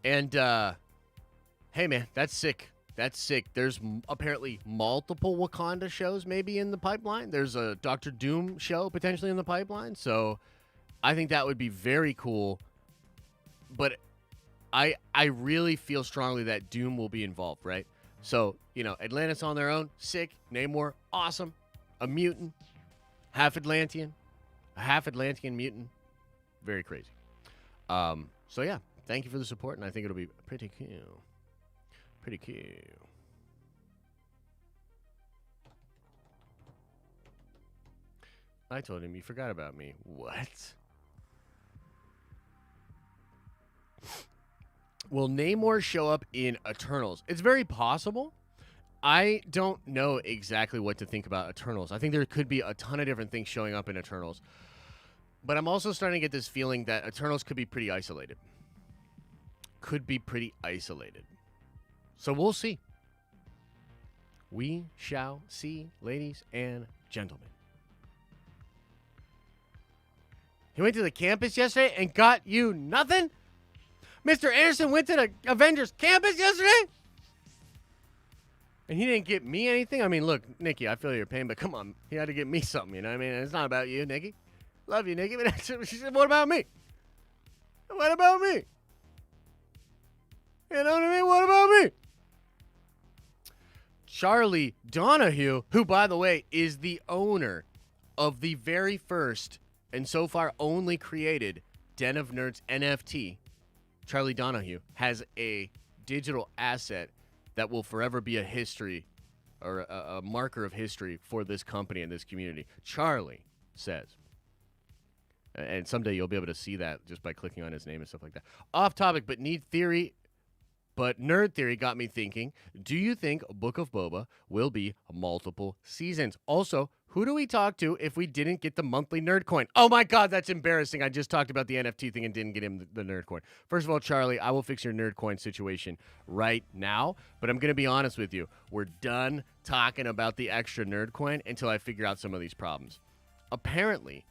And, hey, man, that's sick. That's sick. There's apparently multiple Wakanda shows maybe in the pipeline. There's a Doctor Doom show potentially in the pipeline. So I think that would be very cool. But I really feel strongly that Doom will be involved, right? So, Atlantis on their own, sick. Namor, awesome. A mutant, half Atlantean, a half Atlantean mutant. Very crazy. So, yeah, thank you for the support, and I think it'll be pretty cool. Pretty cool. I told him you forgot about me. What? Will Namor show up in Eternals? It's very possible. I don't know exactly what to think about Eternals. I think there could be a ton of different things showing up in Eternals. But I'm also starting to get this feeling that Eternals could be pretty isolated. So we'll see. We shall see, ladies and gentlemen. He went to the campus yesterday and got you nothing? Mr. Anderson went to the Avengers campus yesterday? And he didn't get me anything? I mean, look, Nikki, I feel your pain, but come on. He had to get me something, you know what I mean? It's not about you, Nikki. Love you, Nikki. But she said, what about me? What about me? You know what I mean? What about me? Charlie Donahue, who, by the way, is the owner of the very first and so far only created Den of Nerds NFT, Charlie Donahue has a digital asset that will forever be a history or a marker of history for this company and this community. Charlie says, and someday you'll be able to see that just by clicking on his name and stuff like that. Off topic, but Nerd Theory got me thinking, do you think Book of Boba will be multiple seasons? Also, who do we talk to if we didn't get the monthly nerd coin? Oh my God, that's embarrassing. I just talked about the NFT thing and didn't get him the nerd coin. First of all, Charlie, I will fix your nerd coin situation right now, but I'm going to be honest with you. We're done talking about the extra nerd coin until I figure out some of these problems. Apparently,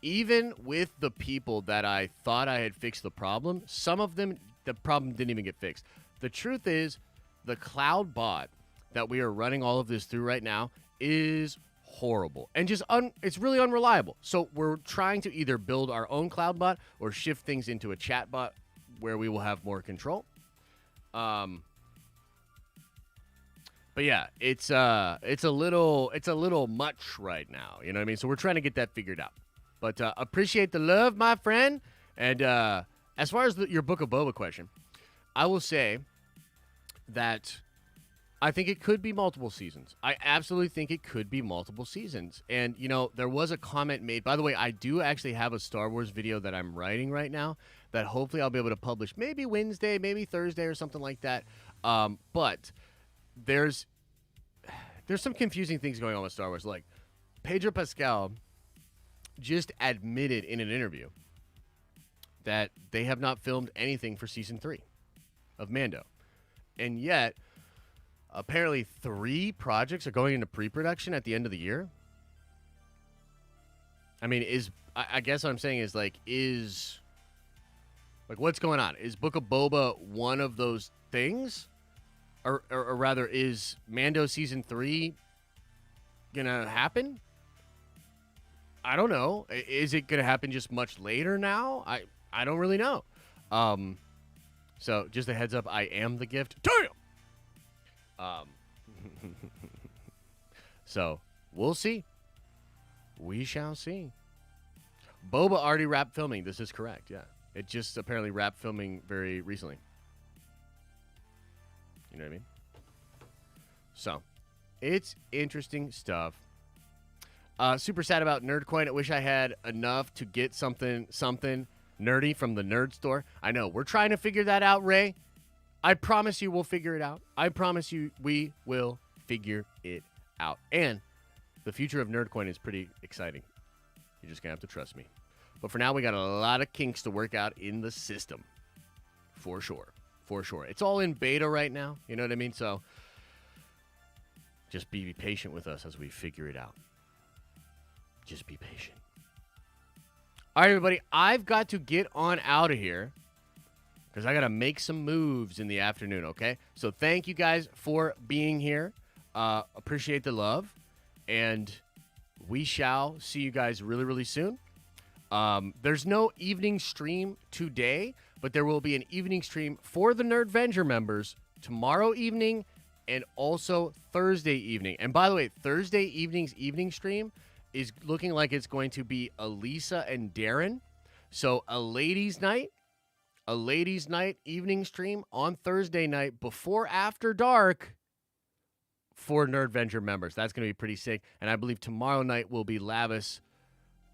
even with the people that I thought I had fixed the problem, some of them, the problem didn't even get fixed. The truth is, the cloud bot that we are running all of this through right now is horrible and just it's really unreliable. So we're trying to either build our own cloud bot or shift things into a chat bot where we will have more control. But yeah, it's a little much right now. You know what I mean? So we're trying to get that figured out. But appreciate the love, my friend. And as far as your Book of Boba question, I will say that I think it could be multiple seasons. I absolutely think it could be multiple seasons. And, there was a comment made. By the way, I do actually have a Star Wars video that I'm writing right now that hopefully I'll be able to publish maybe Wednesday, maybe Thursday or something like that. But there's some confusing things going on with Star Wars. Like, Pedro Pascal just admitted in an interview that they have not filmed anything for Season 3 of Mando. And yet, apparently 3 projects are going into pre-production at the end of the year. I mean, I guess what I'm saying is, what's going on? Is Book of Boba one of those things? Or rather, is Mando Season 3 gonna happen? I don't know. Is it gonna happen just much later now? I don't really know. So just a heads up, I am the gift. Damn! So we'll see. We shall see. Boba already wrapped filming. This is correct, yeah. It just apparently wrapped filming very recently. You know what I mean? So, it's interesting stuff. Super sad about Nerdcoin. I wish I had enough to get something nerdy from the nerd store. I know. We're trying to figure that out, Ray. I promise you we'll figure it out. I promise you we will figure it out. And the future of Nerdcoin is pretty exciting. You're just going to have to trust me. But for now, we got a lot of kinks to work out in the system. For sure. For sure. It's all in beta right now. You know what I mean? So just be patient with us as we figure it out. Just be patient. All right, everybody. I've got to get on out of here because I got to make some moves in the afternoon, okay? So thank you guys for being here. Appreciate the love. And we shall see you guys really, really soon. There's no evening stream today, but there will be an evening stream for the Nerdvenger members tomorrow evening and also Thursday evening. And by the way, Thursday evening's evening stream is looking like it's going to be Elisa and Darren. So a ladies' night evening stream on Thursday night before After Dark for Nerdvenger members. That's going to be pretty sick. And I believe tomorrow night will be Lavis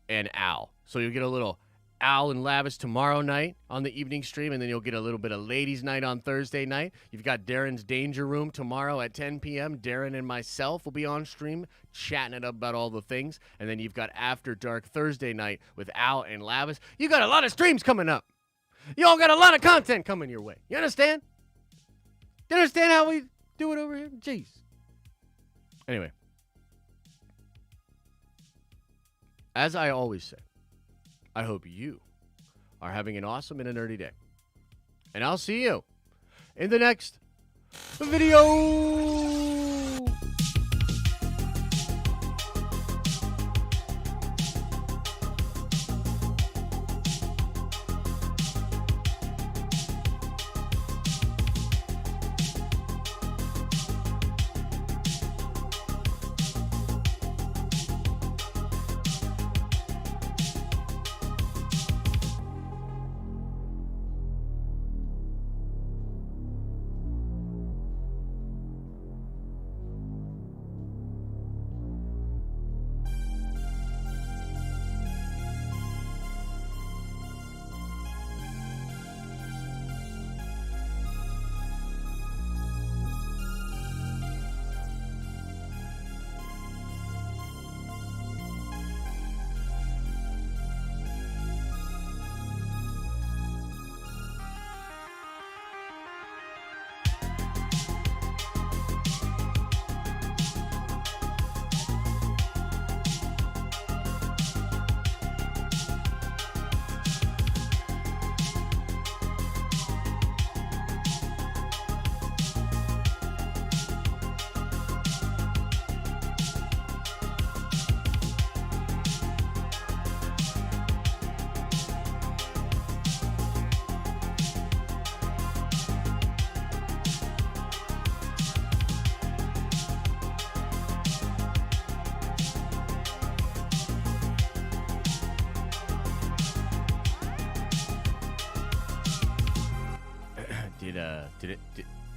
and Al. So you'll get a little Al and Lavis tomorrow night on the evening stream, and then you'll get a little bit of ladies' night on Thursday night. You've got Darren's Danger Room tomorrow at 10 p.m. Darren and myself will be on stream chatting it up about all the things. And then you've got After Dark Thursday night with Al and Lavis. You got a lot of streams coming up. Y'all got a lot of content coming your way. You understand? You understand how we do it over here? Jeez. Anyway. As I always say, I hope you are having an awesome and a nerdy day. And I'll see you in the next video.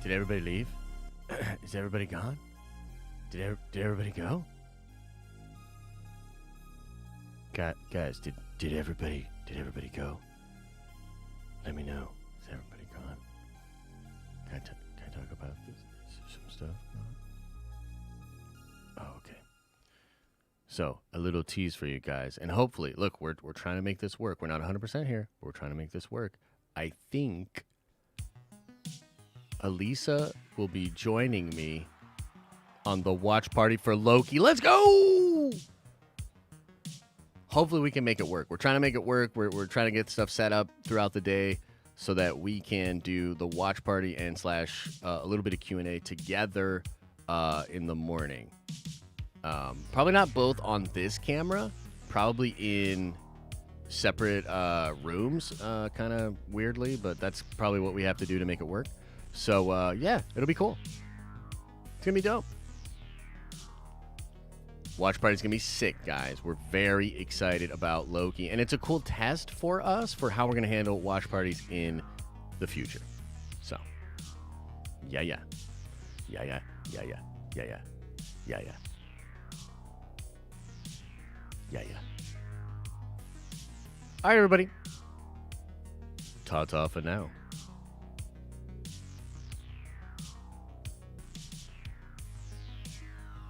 Did everybody leave? Is everybody gone? Did everybody go? Guys, did everybody go? Let me know. Is everybody gone? Can I talk about some stuff? Oh, okay. So, a little tease for you guys. And hopefully, look, we're trying to make this work. We're not 100% here, but we're trying to make this work. I think Elisa will be joining me on the watch party for Loki. Let's go! Hopefully we can make it work. We're trying to make it work. We're trying to get stuff set up throughout the day so that we can do the watch party and slash a little bit of Q&A together in the morning. Probably not both on this camera. Probably in separate rooms, kind of weirdly, but that's probably what we have to do to make it work. So, yeah, it'll be cool. It's going to be dope. Watch party's gonna be sick, guys. We're very excited about Loki, and it's a cool test for us for how we're gonna handle watch parties in the future. So, yeah. All right, everybody. Ta-ta for now.